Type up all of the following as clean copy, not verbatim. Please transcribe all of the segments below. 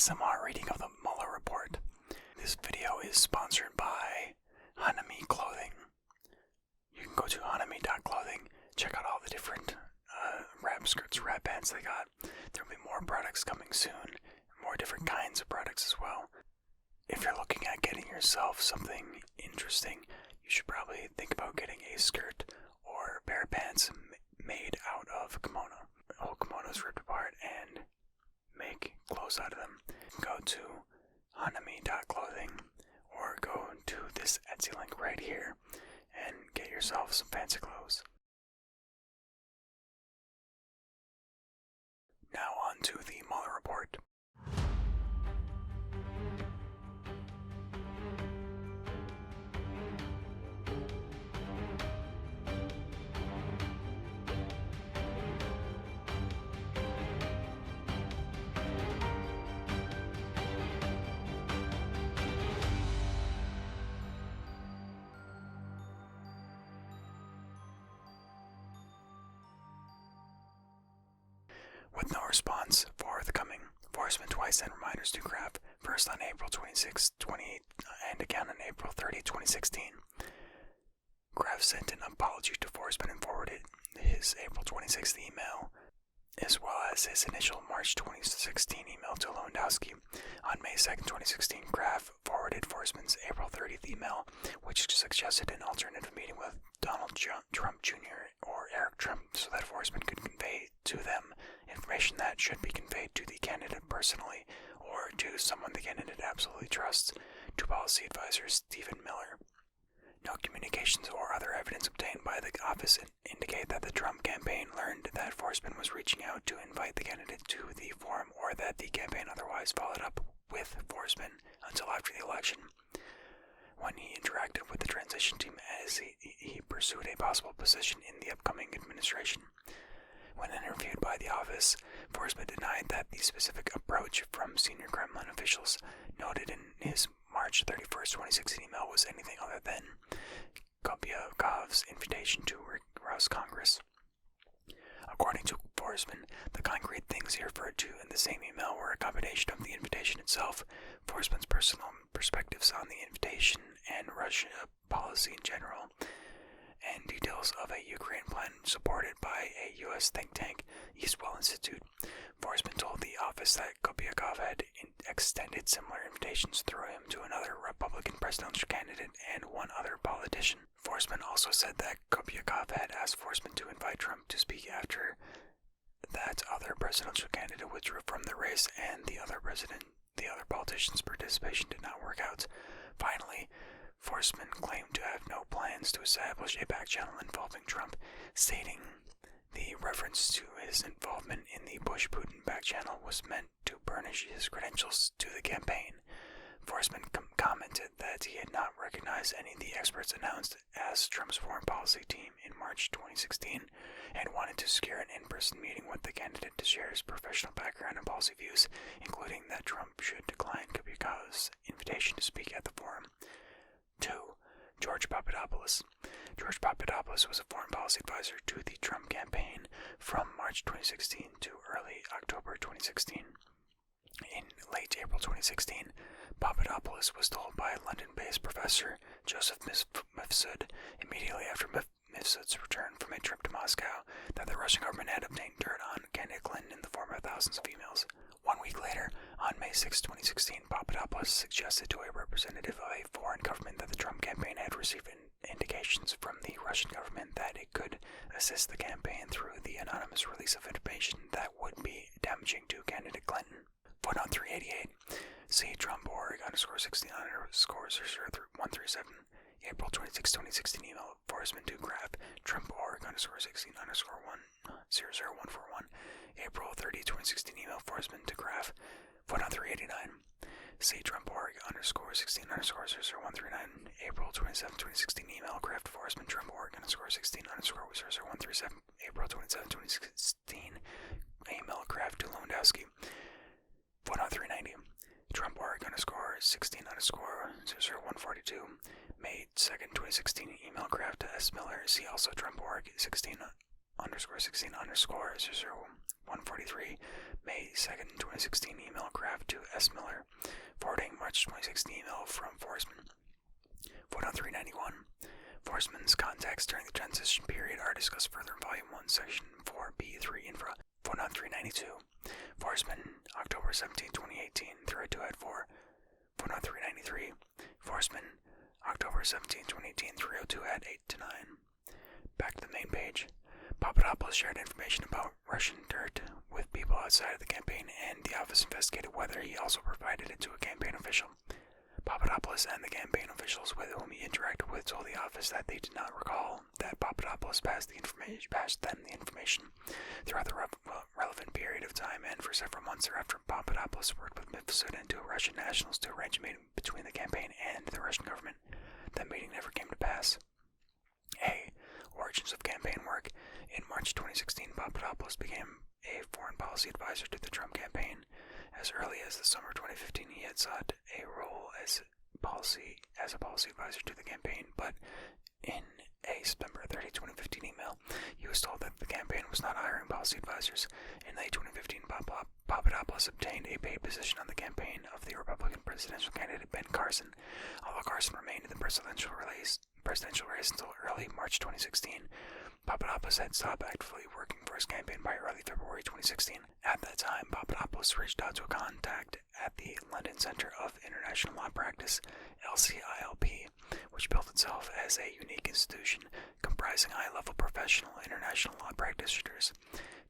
ASMR reading of the Mueller Report. This video is sponsored by Hanami Clothing. You can go to hanami.clothing, check out all the different wrap skirts, wrap pants they got. There will be more products coming soon, more different kinds of products as well. If you're looking at getting yourself something interesting, you should probably think about getting a skirt or a pair of pants made out of kimono. Whole kimonos ripped apart and make clothes out of them. Go to hanami.clothing or go to this Etsy link right here and get yourself some fancy clothes. Now on to the Mueller Report. With no response forthcoming, enforcement twice sent reminders to Graf, first on April 26, 20, and again on April 30, 2016. Graf sent an apology to enforcement and forwarded his April 26th email, as well as his initial March 2016 email to Lewandowski. On May 2, 2016, Graf forwarded enforcement's April 30th email, which suggested an alternative meeting with Donald Trump Jr. or Eric Trump so that enforcement could convey to them information that should be conveyed to the candidate personally or to someone the candidate absolutely trusts, to policy advisor Stephen Miller. No communications or other evidence obtained by the office indicate that the Trump campaign learned that enforcement was reaching out to invite the candidate to the forum or that the campaign otherwise followed up with enforcement until after the election, when he interacted with the transition team as he pursued a possible position in the upcoming administration. When interviewed by the office, enforcement denied that the specific approach from senior Kremlin officials noted in his March 31, 2016 email was anything other than Kopyakov's invitation to rouse Congress. According to enforcement, the concrete things he referred to in the same email were a combination of the invitation itself, enforcement's personal perspectives on the invitation and Russia policy in general, and details of a Ukraine plan supported by a U.S. think tank, Eastwell Institute. Enforcement told the office that Kopyakov had extended similar invitations through him to another Republican presidential candidate and one other politician. Enforcement also said that Kopyakov had asked enforcement to invite Trump to speak after that other presidential candidate withdrew from the race and the other politician's participation did not work out. Finally, enforcement claimed to have no plans to establish a back channel involving Trump, stating the reference to his involvement in the Bush-Putin back channel was meant to burnish his credentials to the campaign. Enforcement commented that he had not recognized any of the experts announced as Trump's foreign policy team in March 2016 and wanted to secure an in-person meeting with the candidate to share his professional background and policy views, including that Trump should decline Kopyakov's invitation to speak at the forum. 2. George Papadopoulos. George Papadopoulos was a foreign policy advisor to the Trump campaign from March 2016 to early October 2016. In late April 2016, Papadopoulos was told by London-based professor Joseph Mifsud immediately after Mifsud's return from a trip to Moscow that the Russian government had obtained dirt on candidate Clinton in the form of thousands of emails. 1 week later, on May 6, 2016, Papadopoulos suggested to a representative of a foreign government that the Trump campaign had received indications from the Russian government that it could assist the campaign through the anonymous release of information that would be damaging to candidate Clinton. Footnote 388. See Trump.org _16 _00137. April 26, 2016 email enforcement to Graf. Trump.org _16 _1000141. April 30, 2016 email enforcement to Graf. Footnote 389. See Trump.org _16 _00139. April 27, 2016 email Graf enforcement Trump.org _16 _00137. April 27, 2016 email Graf to Lewandowski. Footnote 390. Trump.org _16 _00142. May 2nd, 2016 email Graf to S. Miller. See also Trump.org 16 16_000143, May 2nd, 2016 email Kraft to S. Miller, forwarding March 2016 email from Forsman. Footnote 391. Forsman's contacts during the transition period are discussed further in Volume 1, Section 4B3 Infra. Footnote 392. Forsman, October 17, 2018, 302-4. Footnote 393. Forsman, October 17, 2018, 302-8-9. Back to the main page. Papadopoulos shared information about Russian dirt with people outside of the campaign, and the office investigated whether he also provided it to a campaign official. Papadopoulos and the campaign officials with whom he interacted with told the office that they did not recall that Papadopoulos passed them the information throughout the relevant period of time, and for several months thereafter, Papadopoulos worked with Mifsud and two Russian nationals to arrange a meeting between the campaign and the Russian government. That meeting never came to pass. A. Origins of campaign work. In March 2016, Papadopoulos became a foreign policy advisor to the Trump campaign. As early as the summer 2015, he had sought a role as a policy advisor to the campaign, but in a September 30, 2015 email, he was told that the campaign was not hiring policy advisors. In late 2015, Papadopoulos obtained a paid position on the campaign of the Republican presidential candidate Ben Carson, although Carson remained in the presidential race until early March 2016. Papadopoulos had stopped actively working for his campaign by early February 2016. At that time, Papadopoulos reached out to a contact at the London Centre of International Law Practice, LCILP, which built itself as a unique institution comprising high-level professional international law practitioners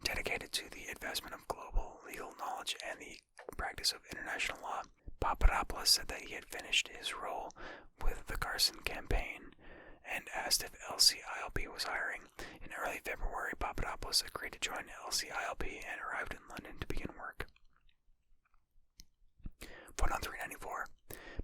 dedicated to the advancement of global legal knowledge and the practice of international law. Papadopoulos said that he had finished his role with the Carson campaign and asked if LCILP was hiring. In early February, Papadopoulos agreed to join LCILP and arrived in London to begin work. Footnote 394.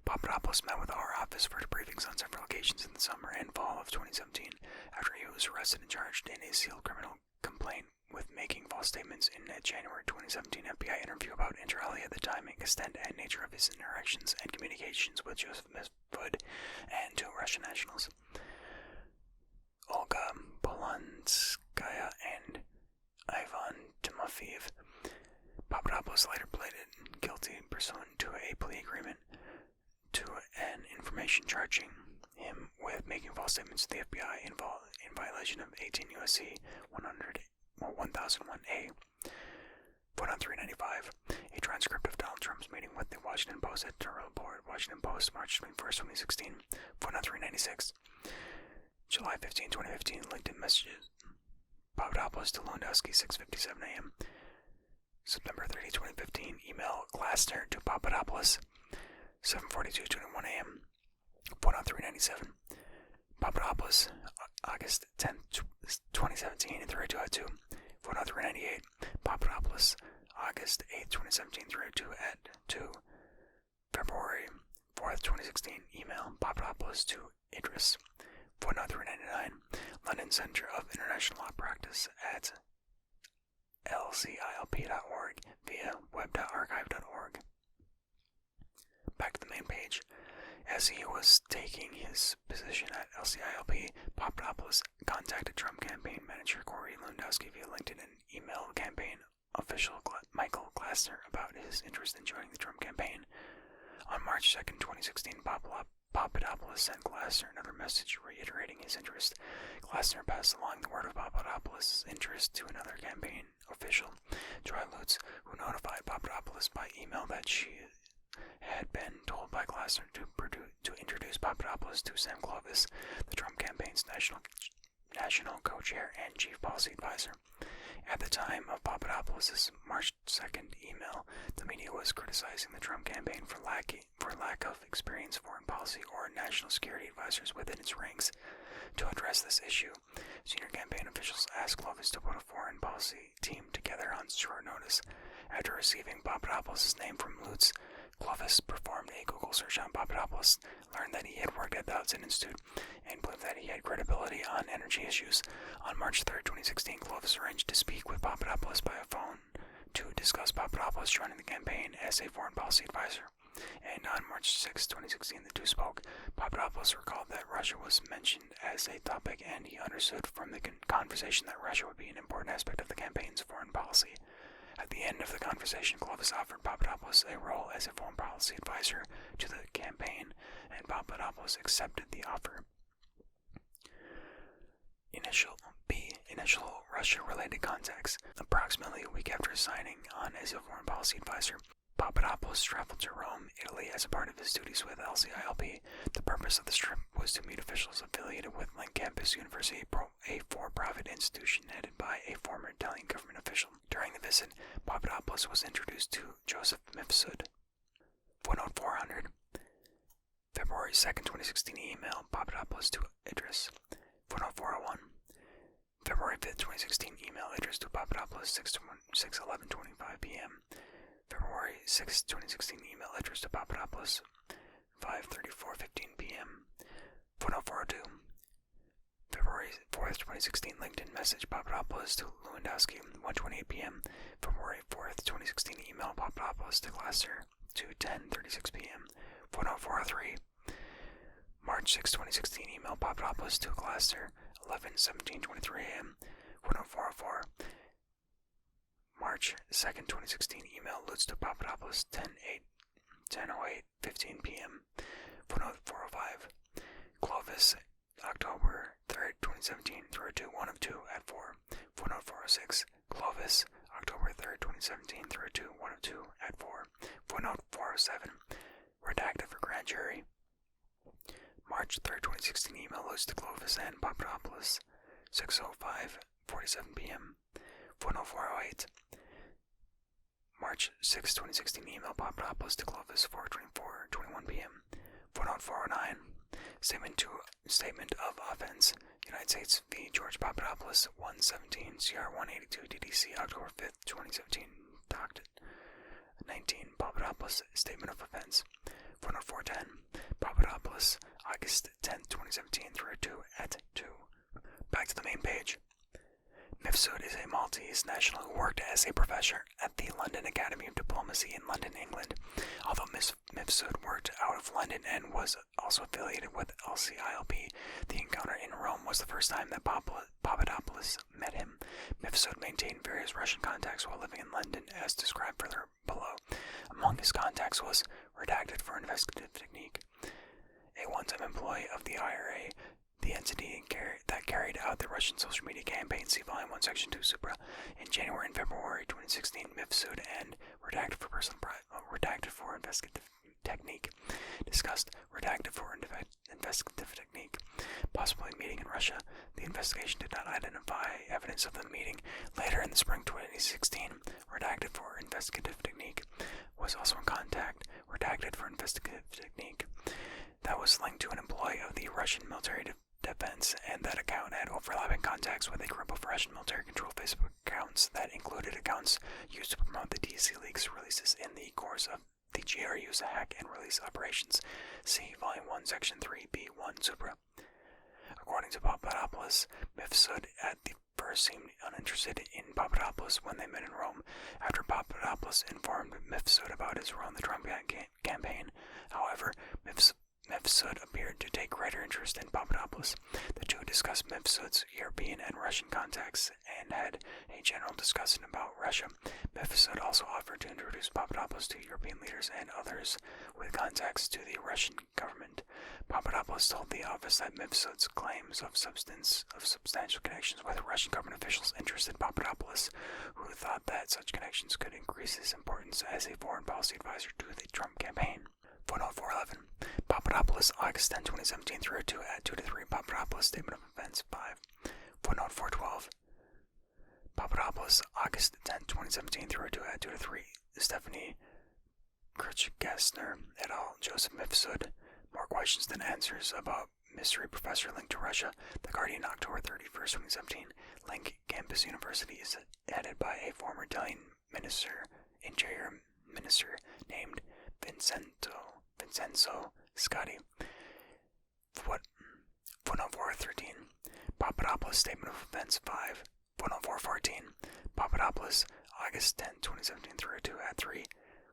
Papadopoulos met with our office for debriefings on several occasions in the summer and fall of 2017 after he was arrested and charged in a sealed criminal complaint with making false statements in a January 2017 FBI interview about, inter alia, the timing, extent, and nature of his interactions and communications with Joseph Mifsud and two Russian nationals, Olga Polanskaya and Ivan Timofeyev. Papadopoulos later pleaded guilty pursuant to a plea agreement to an information charging him with making false statements to the FBI in violation of 18 U.S.C. 1001A. Footnote 395. A transcript of Donald Trump's meeting with the Washington Post editorial board, Washington Post, March 21st, 2016. Footnote 396. July 15, 2015, LinkedIn messages. Papadopoulos to Lewandowski, 6:57 a.m. September 30, 2015, email Glasner to Papadopoulos, 7:42:21 a.m. Footnote 397. Papadopoulos, August 10, 2017, 3:02. Footnote 398. Papadopoulos, August 8, 2017, 3:02. February 4th, 2016, email Papadopoulos to Idris. Footnote 399. London Centre of International Law Practice at lcilp.org via web.archive.org. Back to the main page. As he was taking his position at LCILP, Papadopoulos contacted Trump campaign manager Corey Lewandowski via LinkedIn and emailed campaign official Michael Glasner about his interest in joining the Trump campaign. On March 2nd, 2016, Papadopoulos sent Glasner another message reiterating his interest. Glasner passed along the word of Papadopoulos' interest to another campaign official, Joy Lutz, who notified Papadopoulos by email that she had been told by Glasner to introduce Papadopoulos to Sam Clovis, the Trump campaign's national co-chair and chief policy advisor. At the time of Papadopoulos' March 2nd email, the media was criticizing the Trump campaign for lack of experienced foreign policy or national security advisors within its ranks. To address this issue, senior campaign officials asked Clovis to put a foreign policy team together on short notice. After receiving Papadopoulos' name from Lutz, Clovis performed a Google search on Papadopoulos, learned that he had worked at the Hudson Institute, and believed that he had credibility on energy issues. On March 3, 2016, Clovis arranged to speak with Papadopoulos by a phone to discuss Papadopoulos joining the campaign as a foreign policy advisor. and on March 6, 2016, the two spoke. Papadopoulos recalled that Russia was mentioned as a topic, and he understood from the conversation that Russia would be an important aspect of the campaign's foreign policy. At the end of the conversation, Clovis offered Papadopoulos a role as a foreign policy advisor to the campaign, and Papadopoulos accepted the offer. Initial Russia-related contacts. Approximately a week after signing on as a foreign policy advisor, Papadopoulos traveled to Rome, Italy as a part of his duties with LCILP. The purpose of this trip was to meet officials affiliated with Link Campus University, a for-profit institution headed by a former Italian government official. During the visit, Papadopoulos was introduced to Joseph Mifsud. Footnote 400. February 2nd, 2016 email Papadopoulos to Idris. Footnote 401. February 5th, 2016 email Idris to Papadopoulos 6:11:25 p.m. February 6th, 2016 email Idris to Papadopoulos 5:34:15 p.m. Footnote 402. February 4th, 2016 LinkedIn message Papadopoulos to Lewandowski 1:28 p.m. February 4th, 2016 email Papadopoulos to Glasser 2:10:36 p.m. Footnote 403. March 6, 2016 email Papadopoulos to Glasser 11:17:23 a.m. Footnote 404. March 2nd, 2016 email Lutz to Papadopoulos 10:08:15 p.m. Footnote 405. Clovis October 3rd, 2017 through 1 of 2 at 4. Footnote 406. Clovis October 3rd, 2017 through 1 of 2 at 4. Footnote 407. Redacted for grand jury. March 3rd, 2016 email Lutz to Clovis and Papadopoulos 6:05:47 p.m. Footnote 408. March 6, 2016 email Papadopoulos to Clovis 4:24:21 p.m. Footnote 409. Statement of offense. United States v. George Papadopoulos 117 CR 182 DDC October 5th, 2017. Docket 19. Papadopoulos Statement of Offense. Footnote 410. Papadopoulos August 10th, 2017 through 2 at 2. Back to the main page. Mifsud is a Maltese national who worked as a professor at the London Academy of Diplomacy in London, England. Although Mifsud worked out of London and was also affiliated with LCILP, the encounter in Rome was the first time that Papadopoulos met him. Mifsud maintained various Russian contacts while living in London, as described further below. Among his contacts was redacted for investigative technique. A one-time employee of the IRA, the entity that carried out the Russian social media campaign, see Volume 1, Section 2, Supra. In January and February 2016, Mifsud and redacted for investigative technique. Discussed redacted for investigative technique. Possibly meeting in Russia. The investigation did not identify evidence of the meeting. Later in the spring 2016, redacted for investigative technique was also in contact. Redacted for investigative technique that was linked to an employee of the Russian military defense, and that account had overlapping contacts with a group of Russian military-controlled Facebook accounts that included accounts used to promote the DC League's releases in the course of the GRU's hack and release operations. See Volume 1, Section 3B1, Supra. According to Papadopoulos, Mifsud at the first seemed uninterested in Papadopoulos when they met in Rome. After Papadopoulos informed Mifsud about his role in the Trump campaign, however, Mifsud appeared to take greater interest in Papadopoulos. The two discussed Mifsud's European and Russian contacts and had a general discussion about Russia. Mifsud also offered to introduce Papadopoulos to European leaders and others with contacts to the Russian government. Papadopoulos told the office that Mifsud's claims of substantial connections with Russian government officials interested Papadopoulos, who thought that such connections could increase his importance as a foreign policy advisor to the Trump campaign. Footnote 411. Papadopoulos, August 10, 2017 through 2 at 2 to 3. Papadopoulos Statement of Offense 5. Footnote 412. Papadopoulos, August 10, 2017 through 2 at 2 to 3. Stephanie Kirchgessner et al. Joseph Mifsud. More questions than answers about mystery professor linked to Russia. The Guardian, October 31st, 2017. Link Campus University is headed by a former Italian interior minister named Vincenzo Scotti. Footnote 413. Papadopoulos Statement of Offense 5. Footnote 414. Papadopoulos, August 10, 2017 through 2 at 3.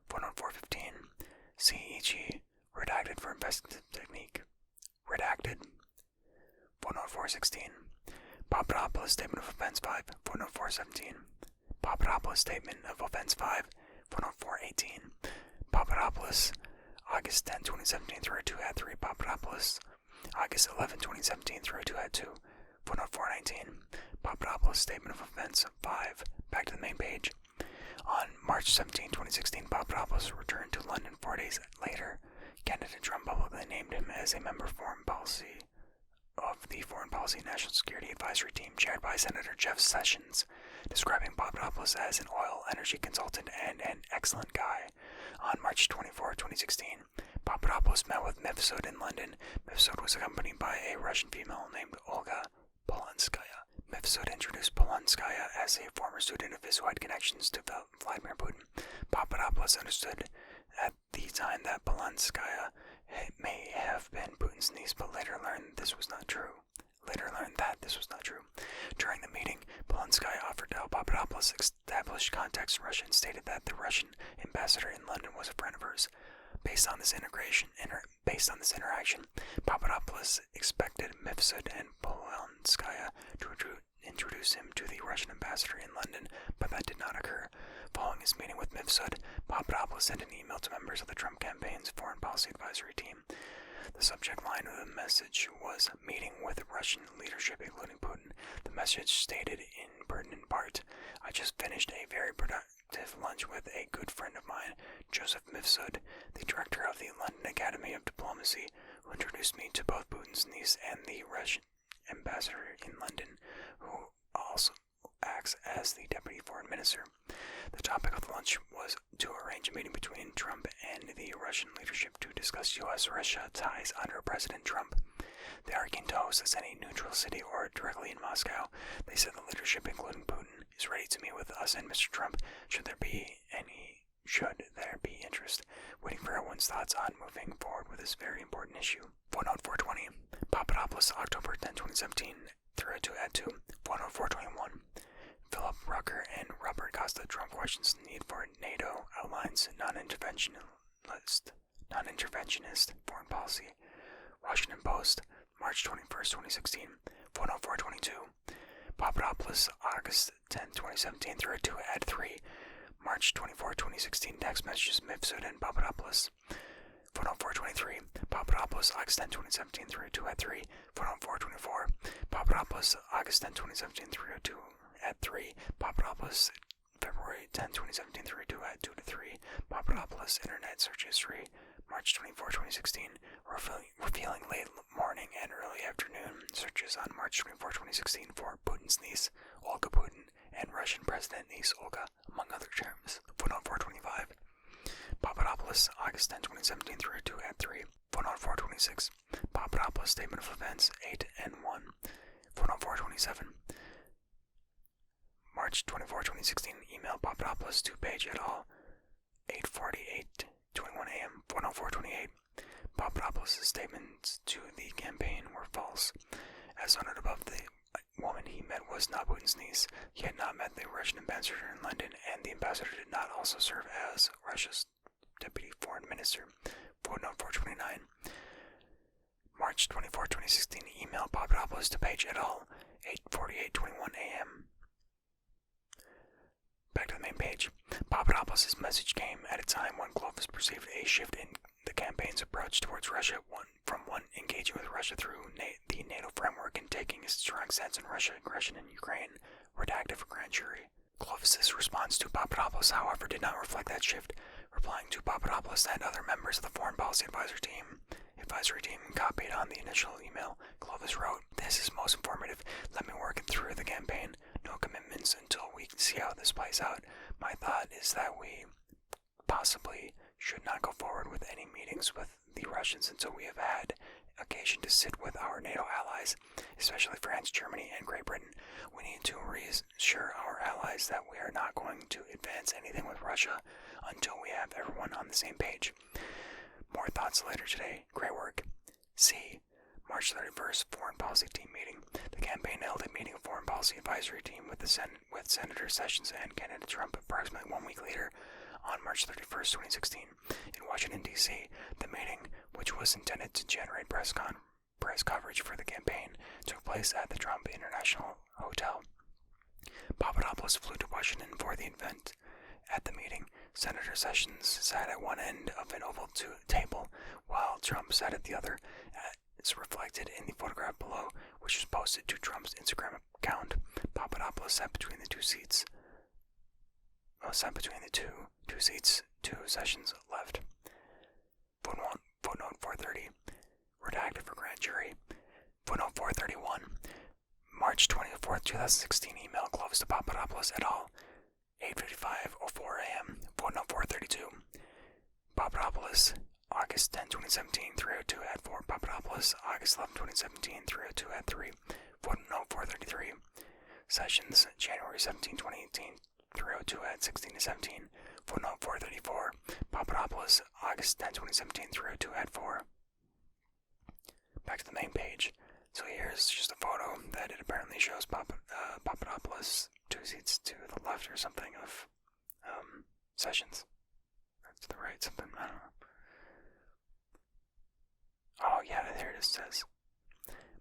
Footnote 415. See Papadopoulos Statement of Offense 5, 104.18. Papadopoulos, August 10, 2017, 302-3. Papadopoulos, August 11, 2017, 302-2. 104.19. Papadopoulos Statement of Offense 5. Back to the main page. On March 17, 2016, Papadopoulos returned to London 4 days later. Candidate Trump publicly named him as a member of the Foreign Policy National Security Advisory Team chaired by Senator Jeff Sessions, describing Papadopoulos as an oil energy consultant and an excellent guy. On March 24, 2016, Papadopoulos met with Mifsud in London. Mifsud was accompanied by a Russian female named Olga Polonskaya. Mifsud introduced Polonskaya as a former student of his who had connections to Vladimir Putin. Papadopoulos understood at the time that Polonskaya may have been Putin's niece, but later learned that this was not true. During the meeting, Polonskaya offered to help Papadopoulos establish contacts in Russia and stated that the Russian ambassador in London was a friend of hers. Based on this interaction, Papadopoulos expected Mifsud and Polonskaya to introduce him to the Russian ambassador in London, but that did not occur. Following his meeting with Mifsud, Papadopoulos sent an email to members of the Trump campaign's Foreign Policy Advisory Team. The subject line of the message was "Meeting with Russian leadership, including Putin." The message stated in pertinent part, "I just finished a very productive lunch with a good friend of mine, Joseph Mifsud, the director of the London Academy of Diplomacy, who introduced me to both Putin's niece and the Russian ambassador in London, who also acts as the deputy foreign minister." The topic of the lunch was to arrange a meeting between Trump and the Russian leadership to discuss U.S.-Russia ties under President Trump. They are keen to host this in a neutral city or directly in Moscow. They said the leadership, including Putin, is ready to meet with us and Mr. Trump should there be interest. Waiting for everyone's thoughts on moving forward with this very important issue. 104.20. Papadopoulos, October 10, 2017, 302-2. 104.21. Philip Rucker and Robert Costa. Trump questions the need for NATO, outlines non-interventionist foreign policy. Washington Post, March 21st, 2016, 104.22. Papadopoulos, August 10, 2017, 302-3. March 24, 2016, text messages Mifsud and Papadopoulos. 104.23. Papadopoulos, August 10, 2017, 302-3. 104.24. Papadopoulos, August 10, 2017, 302-3. Papadopoulos, February 10, 2017, 302-2-3. Papadopoulos, Internet Search History, March 24, 2016, revealing late morning and early afternoon searches on March 24, 2016 for Putin's niece, Olga Putin, and Russian President niece, Olga, among other terms. 104.25. Papadopoulos, August 10, 2017, 302-3. 104.26. Papadopoulos Statement of Events 8 and 1. 104.27. March 24, 2016, email Papadopoulos to Page et al. 8:48:21 a.m. 104.28. Papadopoulos' statements to the campaign were false. As noted above, the woman he met was not Putin's niece. He had not met the Russian ambassador in London, and the ambassador did not also serve as Russia's deputy foreign minister. Footnote 429. March 24, 2016, email Papadopoulos to Page et al. 8:48:21 a.m. Back to the main page. Papadopoulos' message came at a time when Clovis perceived a shift in the campaign's approach towards Russia, from engaging with Russia through the NATO framework and taking a strong stance on Russia aggression in Ukraine, redacted for grand jury. Clovis' response to Papadopoulos, however, did not reflect that shift. Replying to Papadopoulos and other members of the Foreign Policy Advisory Team copied on the initial email, Clovis wrote, "This is most informative. Let me work it through the campaign. No commitments until we can see how this plays out. My thought is that we possibly should not go forward with any meetings with the Russians until we have had occasion to sit with our NATO allies, especially France, Germany, and Great Britain. We need to reassure our allies that we are not going to advance anything with Russia until we have everyone on the same page. More thoughts later today. Great work. C. March 31st, Foreign Policy Team meeting. The campaign held a meeting of Foreign Policy Advisory Team with Senator Sessions and candidate Trump approximately 1 week later on March 31st, 2016, in Washington, D.C. The meeting, which was intended to generate press coverage for the campaign, took place at the Trump International Hotel. Papadopoulos flew to Washington for before the event. At the meeting, Senator Sessions sat at one end of an oval table, while Trump sat at the other. It's reflected in the photograph below, which was posted to Trump's Instagram account. Papadopoulos sat between the two seats. Two seats to Sessions' left. Footnote 430. Redacted for grand jury. Footnote 431. March 24th, 2016 email closed to Papadopoulos et al. 8:55:04 a.m. Footnote 432. Papadopoulos, August 10, 2017, 3:02 at 4. Papadopoulos, August 11, 2017, 3:02 at 3. Footnote 433. Sessions, January 17, 2018, 3:02 at 16:17. Footnote 434. Papadopoulos, August 10, 2017, 3:02 at 4. Back to the main page. So here's just a photo that it apparently shows Papadopoulos 2 seats to the left or something of Sessions. Or to the right, something, I don't know. Oh yeah, there it is, says.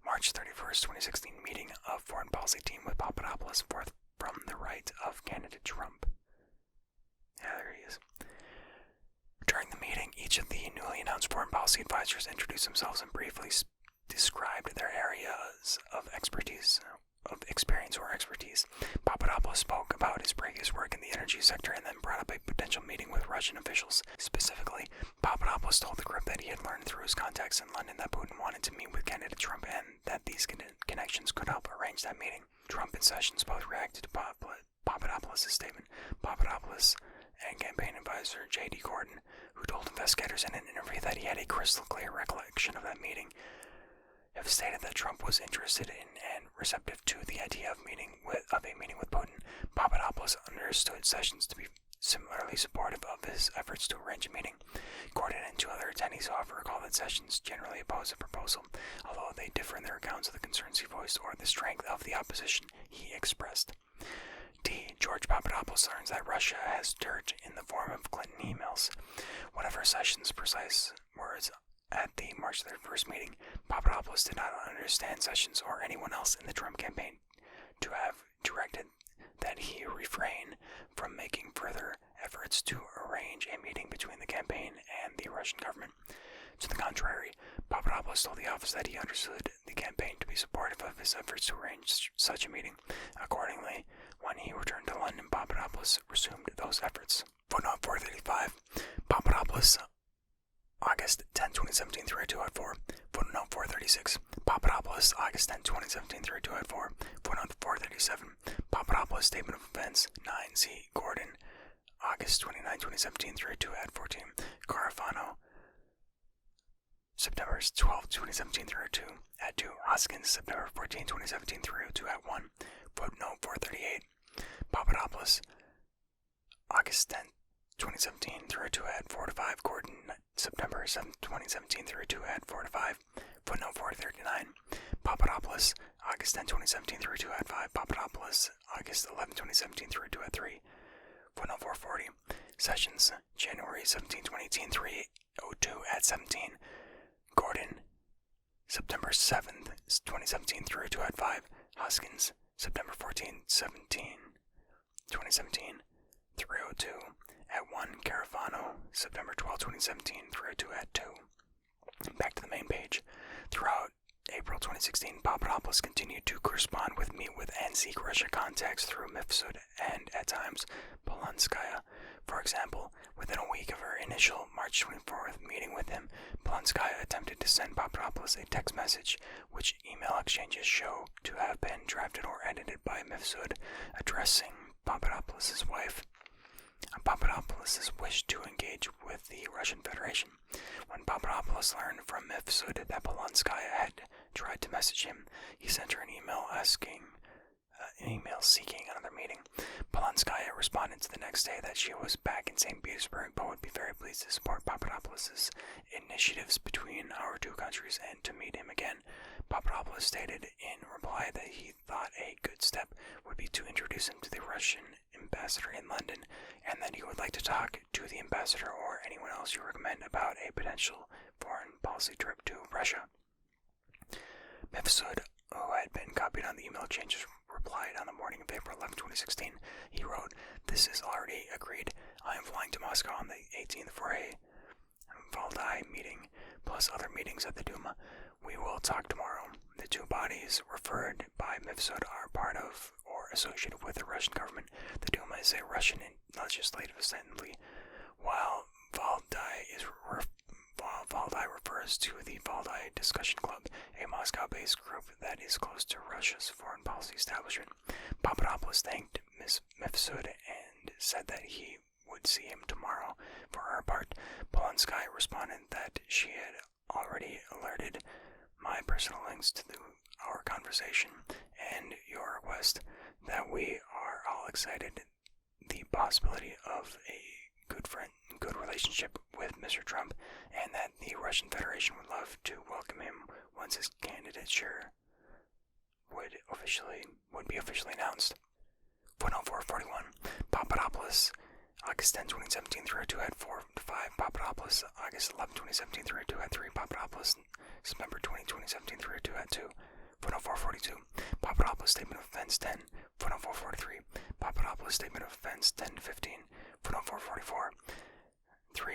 March 31st, 2016 meeting of foreign policy team with Papadopoulos fourth from the right of candidate Trump. Yeah, there he is. During the meeting, each of the newly announced foreign policy advisors introduced themselves and briefly described their areas of experience or expertise. Papadopoulos spoke about his previous work in the energy sector and then brought up a potential meeting with Russian officials. Specifically, Papadopoulos told the group that he had learned through his contacts in London that Putin wanted to meet with candidate Trump and that these connections could help arrange that meeting. Trump and Sessions both reacted to Papadopoulos' statement. Papadopoulos and campaign advisor J.D. Gordon, who told investigators in an interview that he had a crystal clear recollection of that meeting, have stated that Trump was interested in and receptive to the idea of a meeting with Putin. Papadopoulos understood Sessions to be similarly supportive of his efforts to arrange a meeting. Gordon and two other attendees, however, recall that Sessions generally opposed the proposal, although they differ in their accounts of the concerns he voiced or the strength of the opposition he expressed. D. George Papadopoulos learns that Russia has dirt in the form of Clinton emails. Whatever Sessions' precise words at the March 31st meeting, Papadopoulos did not understand Sessions or anyone else in the Trump campaign to have directed that he refrain from making further efforts to arrange a meeting between the campaign and the Russian government. To the contrary, Papadopoulos told the office that he understood the campaign to be supportive of his efforts to arrange such a meeting. Accordingly, when he returned to London, Papadopoulos resumed those efforts. Footnote 435. Papadopoulos, August 10, 2017, 3:02 at 4. Footnote 436. Papadopoulos, August 10, 2017, 3:02 at 4. Footnote 437. Papadopoulos Statement of Events, 9C. Gordon, August 29, 2017, 3:02 at 14. Garofano, September 12, 2017, 3:02 at 2. Hoskins, September 14, 2017, 3:02 at 1. Footnote 438. Papadopoulos, August 10, 2017, 3:02 at 4 to 5. Gordon, September 7, 2017, 3:02 at 4 to 5. Footnote 439. Papadopoulos, August 10, 2017, 3:02 at 5. Papadopoulos, August 11, 2017, 3:02 at 3. Footnote 440. Sessions, January 17, 2018, 3:02 at 17. Gordon, September 7th, 2017, 3:02 at 5. Hoskins, September 14, 2017, 3:02 at 1. Garofano, September 12, 2017, 3:02 at 2. Back to the main page. Throughout April 2016, Papadopoulos continued to correspond with and seek Russia contacts through Mifsud and, at times, Polonskaya. For example, within a week of her initial March 24th meeting with him, Polonskaya attempted to send Papadopoulos a text message, which email exchanges show to have been drafted or edited by Mifsud, addressing Papadopoulos' wife. Papadopoulos' wish to engage with the Russian Federation. When Papadopoulos learned from Mifsud that Polonskaya had tried to message him, he sent her an email seeking another meeting. Polonskaya responded to the next day that she was back in St. Petersburg but would be very pleased to support Papadopoulos' initiatives between our two countries and to meet him again. Papadopoulos stated in reply that he thought a good step would be to introduce him to the Russian ambassador in London, and that he would like to talk to the ambassador or anyone else you recommend about a potential foreign policy trip to Russia. Mifsud, who had been copied on the email exchanges, replied on the morning of April 11, 2016. He wrote, this is already agreed. I am flying to Moscow on the 18th for a Valdai meeting, plus other meetings at the Duma. We will talk tomorrow. The two bodies referred by Mifsud are part of or associated with the Russian government. The Duma is a Russian legislative assembly, while Valdai refers to the Valdai Discussion Club, a Moscow-based group that is close to Russia's foreign policy establishment. Papadopoulos thanked Ms. Mifsud and said that he would see him tomorrow. For her part, Polonskaya responded that she had already alerted my personal links to our conversation and your request, that we are all excited the possibility of a good relationship with Mr. Trump, and that the Russian Federation would love to welcome him once his candidature would be officially announced. 441. Papadopoulos, August 10, 2017, 302 at 4 to 5. Papadopoulos, August 11, 2017, 302 at 3. Papadopoulos, September 20, 2017, 302 at 2. 442. Papadopoulos, Statement of Offense 10. 443. Papadopoulos, Statement of Offense 10 to 15. 444. 3.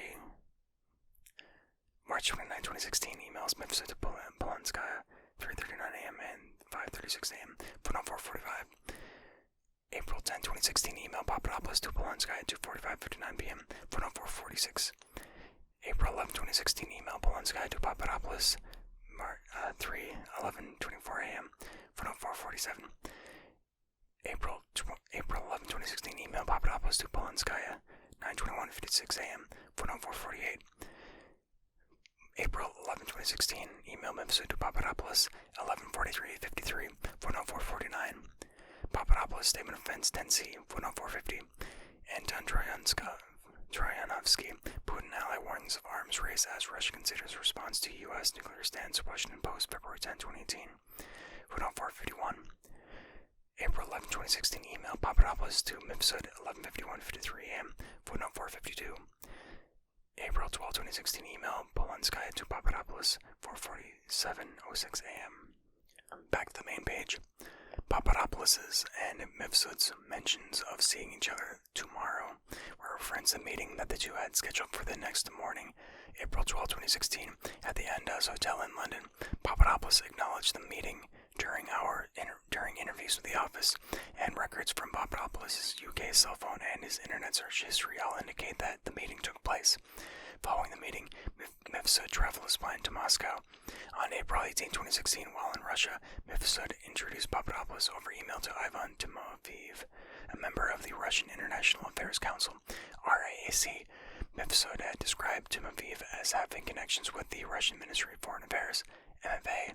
March 29, 2016. Emails Mifsud to Polonskaya, 3:39 a.m. and 5:36 a.m. 445. April 10, 2016. Email Papadopoulos to Polonskaya, 2:45:59 p.m. 446. April 11, 2016. Email Polonskaya to Papadopoulos, 3:11:24 a.m. 447. April 11, 2016. Email Papadopoulos to Polonskaya, 9:21:56 a.m. 448. April 11, 2016. Email Mifsud to Papadopoulos, 11:43:53. 449. Papadopoulos, Statement of Offense 10C, 450. Anton Troyanovsky, Putin ally warns of arms race as Russia considers response to U.S. nuclear stance, Washington Post, February 10, 2018. 451. April 11, 2016. Email Papadopoulos to Mifsud, 11:51:53 a.m. 452. April 12, 2016. Email Polonskaya to Papadopoulos, 4:47:06 a.m. Back to the main page. Papadopoulos's and Mifsud's mentions of seeing each other tomorrow were referenced to a meeting that the two had scheduled for the next morning, April 12, 2016, at the Andaz Hotel in London. Papadopoulos acknowledged the meeting during interviews with the office, and records from Papadopoulos' UK cell phone and his internet search history all indicate that the meeting took place. Following the meeting, Mifsud traveled as planned to Moscow. On April 18, 2016, while in Russia, Mifsud introduced Papadopoulos over email to Ivan Timofeyev, a member of the Russian International Affairs Council, RAAC. Mifsud had described Timofeyev as having connections with the Russian Ministry of Foreign Affairs, MFA,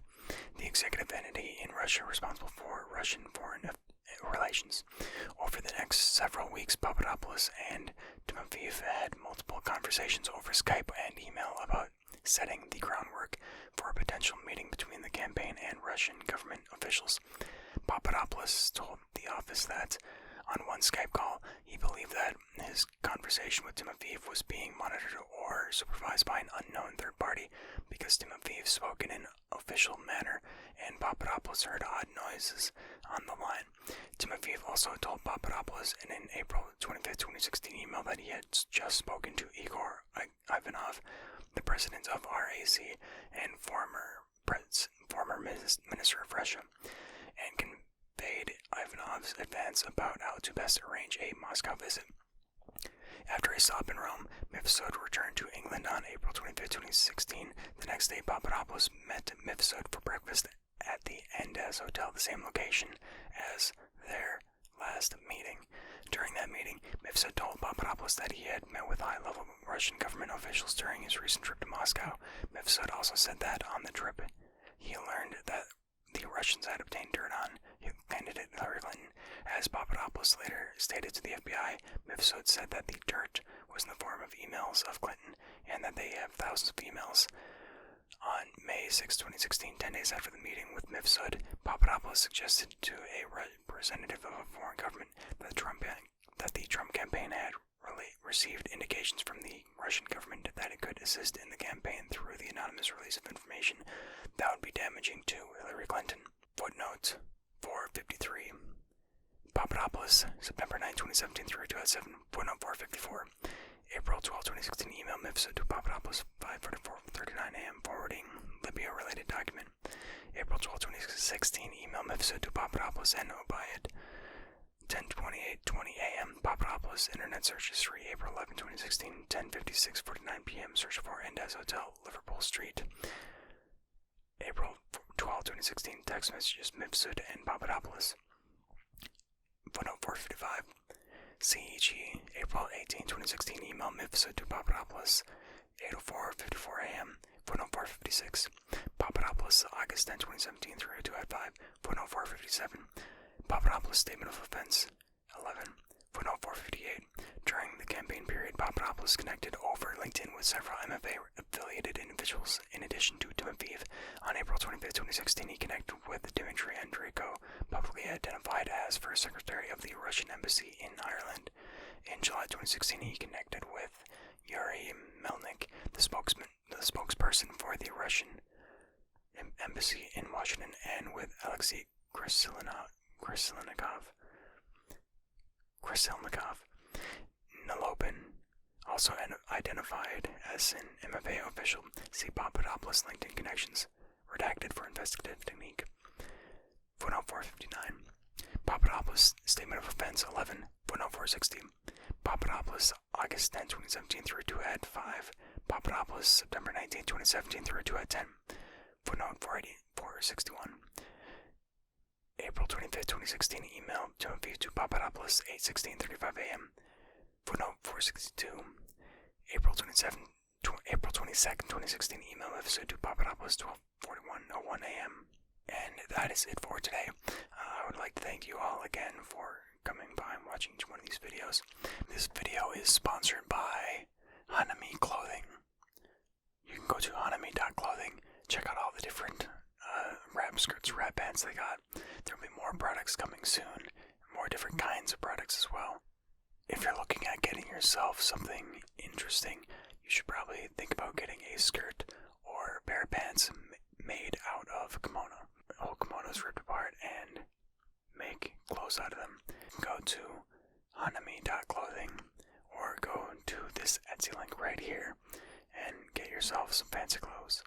the executive entity in Russia responsible for Russian foreign relations. Over the next several weeks, Papadopoulos and Timofeyev had multiple conversations over Skype and email about setting the groundwork for a potential meeting between the campaign and Russian government officials. Papadopoulos told the office that on one Skype call, he believed that his conversation with Timofeyev was being monitored or supervised by an unknown third party because Timofeyev spoke in an official manner and Papadopoulos heard odd noises on the line. Timofeyev also told Papadopoulos in an April 25, 2016 email that he had just spoken to Igor Ivanov, the president of RAC and former Minister of Russia, and conveyed Ivanov's advance about how to best arrange a Moscow visit. After a stop in Rome, Mifsud returned to England on April 25, 2016. The next day, Papadopoulos met Mifsud for breakfast at the Andaz Hotel, the same location as their last meeting. During that meeting, Mifsud told Papadopoulos that he had met with high-level Russian government officials during his recent trip to Moscow. Mifsud also said that on the trip, he learned that the Russians had obtained dirt on candidate Hillary Clinton. As Papadopoulos later stated to the FBI, Mifsud said that the dirt was in the form of emails of Clinton and that they have thousands of emails. On May 6, 2016, 10 days after the meeting with Mifsud, Papadopoulos suggested to a representative of a foreign government that the Trump campaign had received indications from the Russian government that it could assist in the campaign through the anonymous release of information that would be damaging to Hillary Clinton. Footnote 453. Papadopoulos, September 9, 2017 through 207, footnote 454. April 12, 2016, email Mifsud to Papadopoulos, 5:39 a.m., forwarding Libya-related document. April 12, 2016, email Mifsud to Papadopoulos and Obayed, 10:28:20 a.m., Papadopoulos, internet search history, April 11, 2016, 10:56:49 p.m., search for Endaz Hotel, Liverpool Street. April 12, 2016, text messages Mifsud and Papadopoulos. Footnote 455. CEG, April 18, 2016, email Mifsud to Papadopoulos, 8:04:54 a.m., footnote 456. Papadopoulos, August 10, 2017, 3:02:05, footnote 457. Papadopoulos, statement of offense, 11, footnote 458. During the campaign period, Papadopoulos connected over LinkedIn with several MFA-affiliated individuals. In addition to Timofeev, on April 25, 2016, he connected with Dmitry Andreyko, publicly identified as First Secretary of the Russian Embassy in Ireland. In July 2016, he connected with Yuri Melnik, the spokesperson for the Russian Embassy in Washington, and with Alexei Krasilnikov. Nalopin, also identified as an MFA official. See Papadopoulos LinkedIn connections, redacted for investigative technique. Footnote 459. Papadopoulos, statement of offense, 11, footnote 460. Papadopoulos, August 10, 2017 through 2:05. Papadopoulos, September 19, 2017 through 2:10. Footnote 461. April 25, 2016, email Timofeev to Papadopoulos, 8:16:35 a.m. Footnote 462. April 22nd, 2016, email Mifsud to Papadopoulos, 12:41:01 a.m. And that is it for today. I would like to thank you all again for coming by and watching each one of these videos. This video is sponsored by Hanami Clothing. You can go to hanami.clothing, check out all the different wrap skirts, wrap pants they got. There will be more products coming soon, more different kinds of products as well. If you're looking at getting yourself something interesting, you should probably think about getting a skirt or a pair of pants made out of kimono. Whole kimonos ripped apart and make clothes out of them. You can go to hanami.clothing or go to this Etsy link right here and get yourself some fancy clothes.